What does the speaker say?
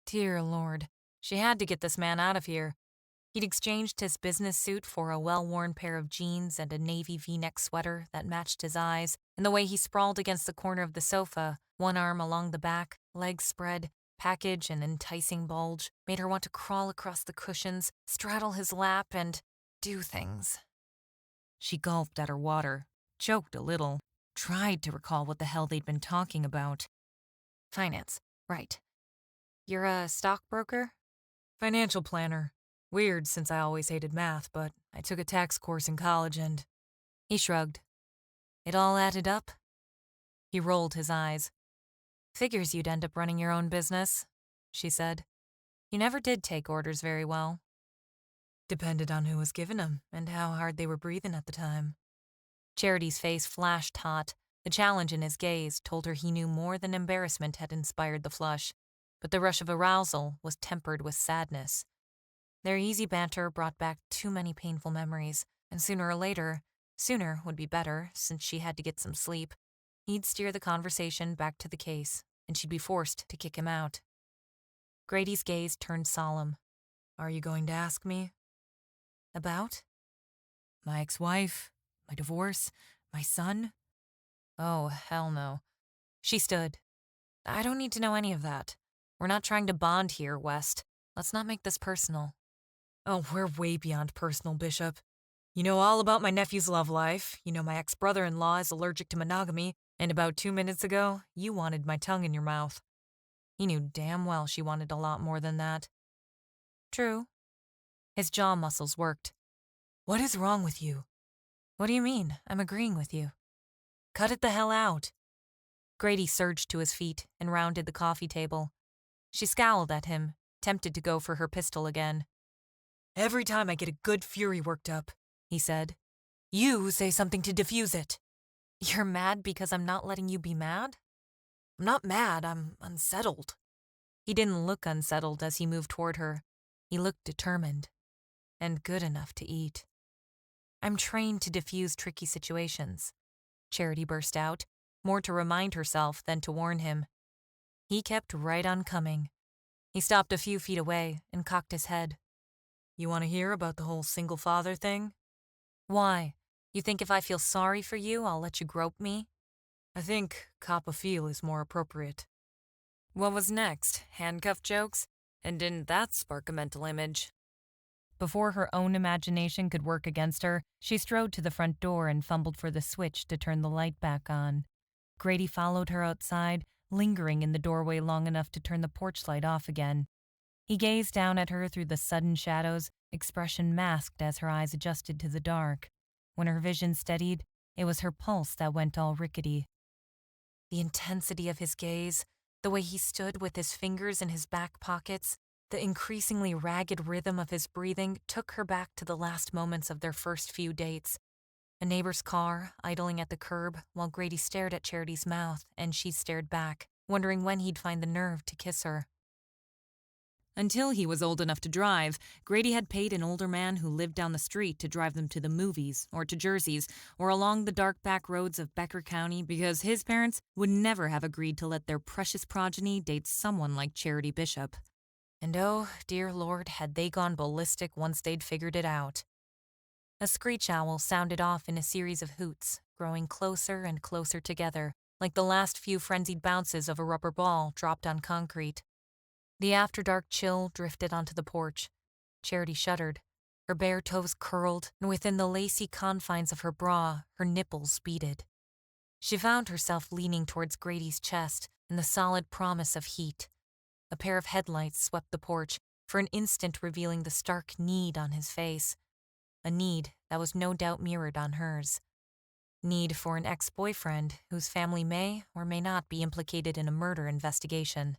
Dear Lord, she had to get this man out of here. He'd exchanged his business suit for a well-worn pair of jeans and a navy V-neck sweater that matched his eyes, and the way he sprawled against the corner of the sofa, one arm along the back, legs spread, package an enticing bulge, made her want to crawl across the cushions, straddle his lap, and do things. She gulped at her water, choked a little, tried to recall what the hell they'd been talking about. Finance, right. You're a stockbroker? Financial planner. Weird since I always hated math, but I took a tax course in college and... He shrugged. It all added up? He rolled his eyes. Figures you'd end up running your own business, she said. You never did take orders very well. Depended on who was giving them and how hard they were breathing at the time. Charity's face flashed hot. The challenge in his gaze told her he knew more than embarrassment had inspired the flush, but the rush of arousal was tempered with sadness. Their easy banter brought back too many painful memories, and sooner or later, sooner would be better since she had to get some sleep, he'd steer the conversation back to the case, and she'd be forced to kick him out. Grady's gaze turned solemn. Are you going to ask me? About? My ex-wife, my divorce, my son? Oh, hell no. She stood. I don't need to know any of that. We're not trying to bond here, West. Let's not make this personal. Oh, we're way beyond personal, Bishop. You know all about my nephew's love life. You know my ex-brother-in-law is allergic to monogamy, and about 2 minutes ago, you wanted my tongue in your mouth. He knew damn well she wanted a lot more than that. True. His jaw muscles worked. What is wrong with you? What do you mean? I'm agreeing with you. Cut it the hell out. Grady surged to his feet and rounded the coffee table. She scowled at him, tempted to go for her pistol again. Every time I get a good fury worked up, he said, you say something to diffuse it. You're mad because I'm not letting you be mad? I'm not mad, I'm unsettled. He didn't look unsettled as he moved toward her. He looked determined. And good enough to eat. I'm trained to diffuse tricky situations. Charity burst out, more to remind herself than to warn him. He kept right on coming. He stopped a few feet away and cocked his head. You want to hear about the whole single father thing? Why? You think if I feel sorry for you, I'll let you grope me? I think cop a feel is more appropriate. What was next? Handcuff jokes? And didn't that spark a mental image? Before her own imagination could work against her, she strode to the front door and fumbled for the switch to turn the light back on. Grady followed her outside, lingering in the doorway long enough to turn the porch light off again. He gazed down at her through the sudden shadows, expression masked as her eyes adjusted to the dark. When her vision steadied, it was her pulse that went all rickety. The intensity of his gaze, the way he stood with his fingers in his back pockets, the increasingly ragged rhythm of his breathing took her back to the last moments of their first few dates. A neighbor's car, idling at the curb, while Grady stared at Charity's mouth and she stared back, wondering when he'd find the nerve to kiss her. Until he was old enough to drive, Grady had paid an older man who lived down the street to drive them to the movies, or to Jersey's, or along the dark back roads of Becker County because his parents would never have agreed to let their precious progeny date someone like Charity Bishop. And oh, dear Lord, had they gone ballistic once they'd figured it out. A screech owl sounded off in a series of hoots, growing closer and closer together, like the last few frenzied bounces of a rubber ball dropped on concrete. The after-dark chill drifted onto the porch. Charity shuddered. Her bare toes curled, and within the lacy confines of her bra, her nipples beaded. She found herself leaning towards Grady's chest in the solid promise of heat. A pair of headlights swept the porch, for an instant revealing the stark need on his face. A need that was no doubt mirrored on hers. Need for an ex-boyfriend whose family may or may not be implicated in a murder investigation.